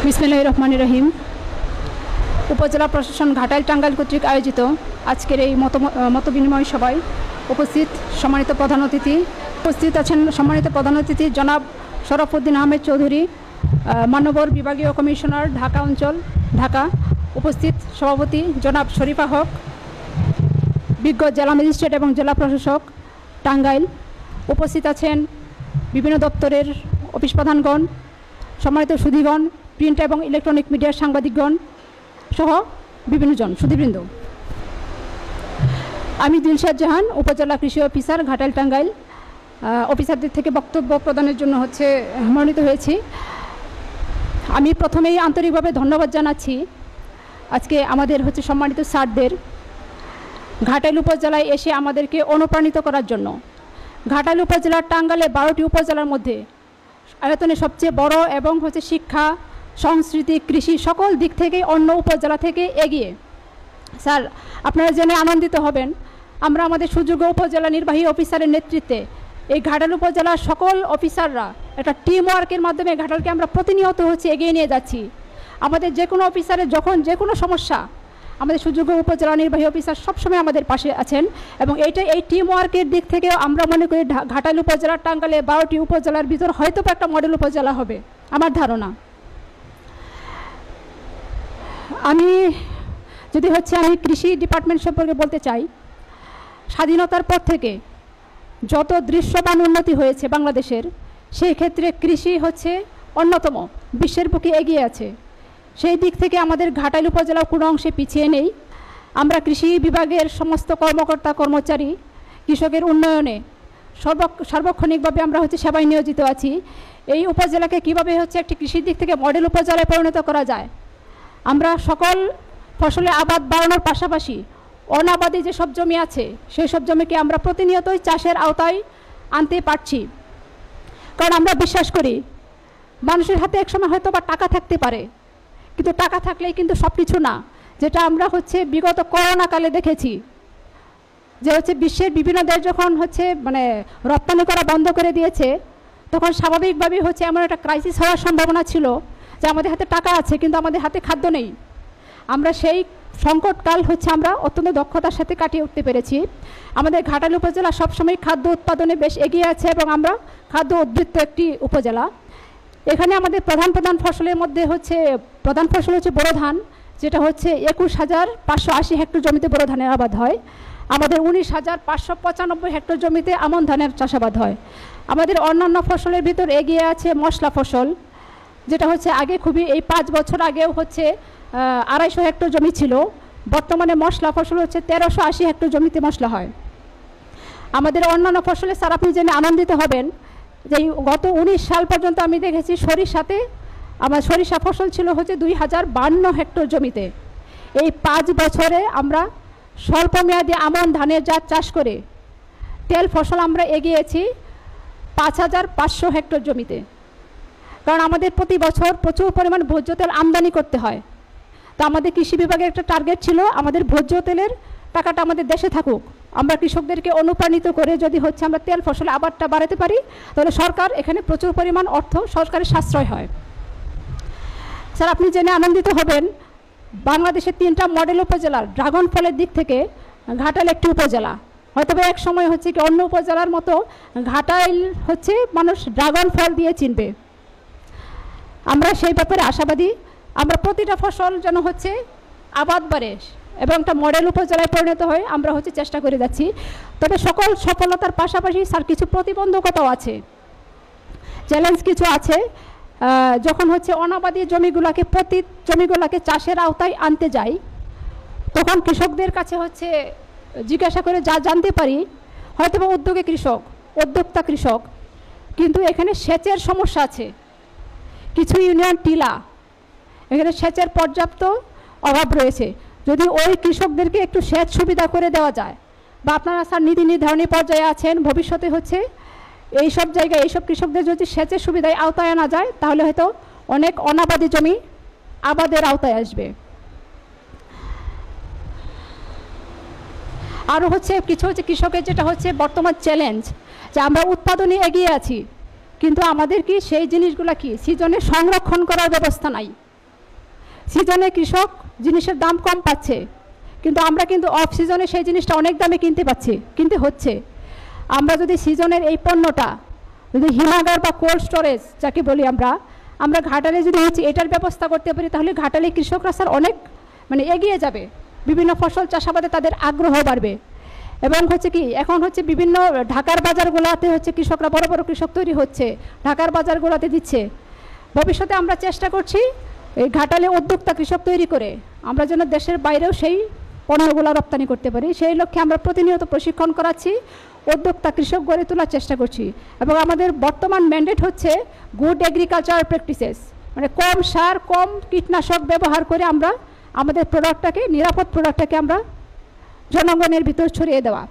বিসমিল্লাহির রহমানির রহিম। উপজেলা প্রশাসন ঘাটাইল টাঙ্গাইল কর্তৃক আয়োজিত আজকের এই মত বিনিময় সভায় উপস্থিত সম্মানিত প্রধান অতিথি জনাব শরফউদ্দিন আহমেদ চৌধুরী, মানবর বিভাগীয় কমিশনার ঢাকা অঞ্চল ঢাকা। উপস্থিত সভাপতি জনাব শরীফা হক, বিজ্ঞ জেলা ম্যাজিস্ট্রেট এবং জেলা প্রশাসক টাঙ্গাইল। উপস্থিত আছেন বিভিন্ন দপ্তরের অফিস প্রধানগণ, সম্মানিত সুধীগণ, প্রিন্ট এবং ইলেকট্রনিক মিডিয়ার সাংবাদিকগণ সহ বিভিন্ন জন সুধীবৃন্দ। আমি দিলশাদ জাহান, উপজেলা কৃষি অফিসার ঘাটাইল টাঙ্গাইল। অফিসারদের থেকে বক্তব্য প্রদানের জন্য মনোনীত হয়েছি। আমি প্রথমেই আন্তরিকভাবে ধন্যবাদ জানাচ্ছি আজকে আমাদের সম্মানিত স্যারদের ঘাটাইল উপজেলায় এসে আমাদেরকে অনুপ্রাণিত করার জন্য। ঘাটাইল উপজেলার টাঙ্গাইলে 12টি উপজেলার মধ্যে আয়তনে সবচেয়ে বড় এবং শিক্ষা, সংস্কৃতি, কৃষি সকল দিক থেকে অন্য উপজেলা থেকে এগিয়ে। স্যার, আপনারা জেনে আনন্দিত হবেন, আমরা আমাদের সুযোগ্য উপজেলা নির্বাহী অফিসারের নেতৃত্বে এই ঘাটাইল উপজেলার সকল অফিসাররা একটা টিম ওয়ার্কের মাধ্যমে ঘাটাইলকে আমরা প্রতিনিয়ত এগিয়ে নিয়ে যাচ্ছি। আমাদের যে কোনো অফিসারের যখন যে কোনো সমস্যা, আমাদের সুযোগ্য উপজেলা নির্বাহী অফিসার সবসময় আমাদের পাশে আছেন এবং এই টিম ওয়ার্কের দিক থেকে আমরা মনে করি ঘাটাইল উপজেলার টাঙ্গাইলে 12টি উপজেলার ভিতর হয়তো একটা মডেল উপজেলা হবে আমার ধারণা। আমি কৃষি ডিপার্টমেন্ট সম্পর্কে বলতে চাই, স্বাধীনতার পর থেকে যত দৃশ্যমান উন্নতি হয়েছে বাংলাদেশের, সেই ক্ষেত্রে কৃষি অন্যতম, বিশ্বের বুকে এগিয়ে আছে। সেই দিক থেকে আমাদের ঘাটাইল উপজেলা কোনো অংশে পিছিয়ে নেই। আমরা কৃষি বিভাগের সমস্ত কর্মকর্তা কর্মচারী কৃষকের উন্নয়নে সার্বক্ষণিকভাবে আমরা সেবায় নিয়োজিত আছি। এই উপজেলাকে কীভাবে একটি কৃষির দিক থেকে মডেল উপজেলায় পরিণত করা যায়, আমরা সকল ফসলে আবাদ বাড়ানোর পাশাপাশি অনাবাদি যেসব জমি আছে সেই সব জমিকে আমরা প্রতিনিয়তই চাষের আওতায় আনতে পারছি। কারণ আমরা বিশ্বাস করি মানুষের হাতে একসময় হয়তো বা টাকা থাকতে পারে, কিন্তু টাকা থাকলেই কিন্তু সব কিছু না। যেটা আমরা বিগত করোনাকালে দেখেছি যে বিশ্বের বিভিন্ন দেশ যখন রপ্তানি করা বন্ধ করে দিয়েছে, তখন স্বাভাবিকভাবেই এমন একটা ক্রাইসিস হওয়ার সম্ভাবনা ছিল যে আমাদের হাতে টাকা আছে কিন্তু আমাদের হাতে খাদ্য নেই। আমরা সেই সংকটকাল আমরা অত্যন্ত দক্ষতার সাথে কাটিয়ে উঠতে পেরেছি। আমাদের ঘাটাইল উপজেলা সবসময় খাদ্য উৎপাদনে বেশ এগিয়ে আছে এবং আমরা খাদ্য উদ্বৃত্ত একটি উপজেলা। এখানে আমাদের প্রধান ফসলের মধ্যে প্রধান ফসল বোরো ধান, যেটা 21,580 হেক্টর জমিতে বোরো ধানের আবাদ হয়। আমাদের 19,595 হেক্টর জমিতে আমন ধানের চাষাবাদ হয়। আমাদের অন্যান্য ফসলের ভিতর এগিয়ে আছে মশলা ফসল, যেটা আগে এই 5 বছর আগেও 250 হেক্টর জমি ছিল। বর্তমানে মশলা ফসল 1380 হেক্টর জমিতে মশলা হয়। আমাদের অন্যান্য ফসলে স্যার আপনি জেনে আনন্দিত হবেন যে গত 19 সাল পর্যন্ত আমি দেখেছি সরিষাতে আমার সরিষা ফসল ছিল 2052 হেক্টর জমিতে। এই 5 বছরে আমরা স্বল্পমেয়াদী আমন ধানের জাত চাষ করে তেল ফসল আমরা এগিয়েছি 5500 হেক্টর জমিতে। কারণ আমাদের প্রতি বছর প্রচুর পরিমাণ ভোজ্য তেল আমদানি করতে হয়। তো আমাদের কৃষি বিভাগের একটা টার্গেট ছিল আমাদের ভোজ্য তেলের টাকাটা আমাদের দেশে থাকুক। আমরা কৃষকদেরকে অনুপ্রাণিত করে যদি আমরা তেল ফসল আবাদটা বাড়াতে পারি, তাহলে সরকার এখানে প্রচুর পরিমাণ অর্থ সরকারের সাশ্রয় হয়। স্যার আপনি জেনে আনন্দিত হবেন, বাংলাদেশের 3টা মডেল উপজেলার ড্রাগন ফলের দিক থেকে ঘাটাইল একটি উপজেলা। হয়তো এক সময় কি অন্য উপজেলার মতো ঘাটাইল মানুষ ড্রাগন ফল দিয়ে চিনবে। আমরা সেই ব্যাপারে আশাবাদী। আমরা প্রতিটা ফসল যেন আবাদ বাড়ে এবং একটা মডেল উপজেলায় পরিণত হয় আমরা চেষ্টা করে যাচ্ছি। তবে সকল সফলতার পাশাপাশি স্যার কিছু প্রতিবন্ধকতাও আছে, চ্যালেঞ্জ কিছু আছে। যখন অনাবাদী জমিগুলোকে চাষের আওতায় আনতে যাই, তখন কৃষকদের কাছে জিজ্ঞাসা করে যা জানতে পারি হয়তো বা উদ্যোক্তা কৃষক, কিন্তু এখানে সেচের সমস্যা আছে। কিছু ইউনিয়ন টিলা, এখানে সেচের পর্যাপ্ত অভাব রয়েছে। যদি ওই কৃষকদেরকে একটু সেচ সুবিধা করে দেওয়া যায়, বা আপনারা স্যার নীতি নির্ধারণী পর্যায়ে আছেন, ভবিষ্যতে এইসব জায়গায় এইসব কৃষকদের যদি সেচের সুবিধায় আওতায় আনা যায়, তাহলে হয়তো অনেক অনাবাদী জমি আবাদের আওতায় আসবে। আরও কিছু কৃষকের যেটা বর্তমান চ্যালেঞ্জ, যে আমরা উৎপাদনে এগিয়ে আছি কিন্তু আমাদের কি সেই জিনিসগুলো কি সিজনে সংরক্ষণ করার ব্যবস্থা নাই। সিজনে কৃষক জিনিসের দাম কম পাচ্ছে, কিন্তু আমরা কিন্তু অফ সিজনে সেই জিনিসটা অনেক দামে কিনতে হচ্ছে। আমরা যদি সিজনের এই পণ্যটা যদি হিমাগার বা কোল্ড স্টোরেজ যাকে বলি আমরা ঘাটালে যদি হচ্ছে এটার ব্যবস্থা করতে পারি, তাহলে ঘাটালে কৃষকরা স্যার অনেক মানে এগিয়ে যাবে, বিভিন্ন ফসল চাষাবাদে তাদের আগ্রহ বাড়বে। এবং হচ্ছে কি এখন হচ্ছে বিভিন্ন ঢাকার বাজারগুলোতে হচ্ছে কৃষকরা বড় বড় কৃষক তৈরি হচ্ছে, ঢাকার বাজারগুলোতে দিচ্ছে। ভবিষ্যতে আমরা চেষ্টা করছি এই ঘাটালে উদ্যোক্তা কৃষক তৈরি করে আমরা যেন দেশের বাইরেও সেই পণ্যগুলো রপ্তানি করতে পারি। সেই লক্ষ্যে আমরা প্রতিনিয়ত প্রশিক্ষণ করাচ্ছি, উদ্যোক্তা কৃষক গড়ে তোলার চেষ্টা করছি। এবং আমাদের বর্তমান ম্যান্ডেট হচ্ছে গুড এগ্রিকালচার প্র্যাকটিসেস, মানে কম সার কম কীটনাশক ব্যবহার করে আমরা আমাদের প্রোডাক্টটাকে নিরাপদ প্রোডাক্টটাকে আমরা জনগণের ভিতর ছড়িয়ে দেওয়া।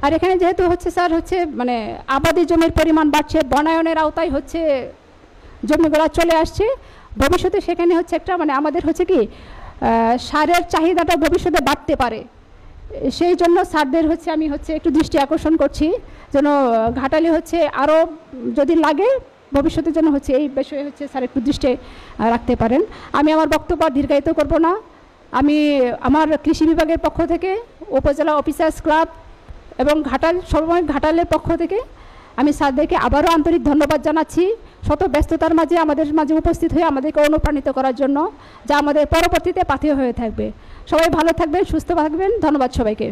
আর এখানে যেহেতু হচ্ছে স্যার হচ্ছে মানে আবাদি জমির পরিমাণ বাড়ছে, বনায়নের আওতায় হচ্ছে জমিগুলো চলে আসছে, ভবিষ্যতে সেখানে হচ্ছে একটা মানে আমাদের হচ্ছে কি সারের চাহিদাটা ভবিষ্যতে বাড়তে পারে। সেই জন্য স্যারদের হচ্ছে আমি হচ্ছে একটু দৃষ্টি আকর্ষণ করছি যেন ঘাটালে হচ্ছে আরও যদি লাগে ভবিষ্যতে যেন হচ্ছে এই বিষয়ে হচ্ছে স্যার একটু দৃষ্টি রাখতে পারেন। আমি আমার বক্তব্য দীর্ঘায়িত করব না। আমি আমার কৃষি বিভাগের পক্ষ থেকে উপজেলা অফিসার্স ক্লাব এবং ঘাটালের পক্ষ থেকে আমি স্যারদেরকে আবারও আন্তরিক ধন্যবাদ জানাচ্ছি শত ব্যস্ততার মাঝে আমাদের মাঝে উপস্থিত হয়ে আমাদেরকে অনুপ্রাণিত করার জন্য, যা আমাদের পরবর্তীতে পাথেয় হয়ে থাকবে। সবাই ভালো থাকবেন, সুস্থ থাকবেন। ধন্যবাদ সবাইকে।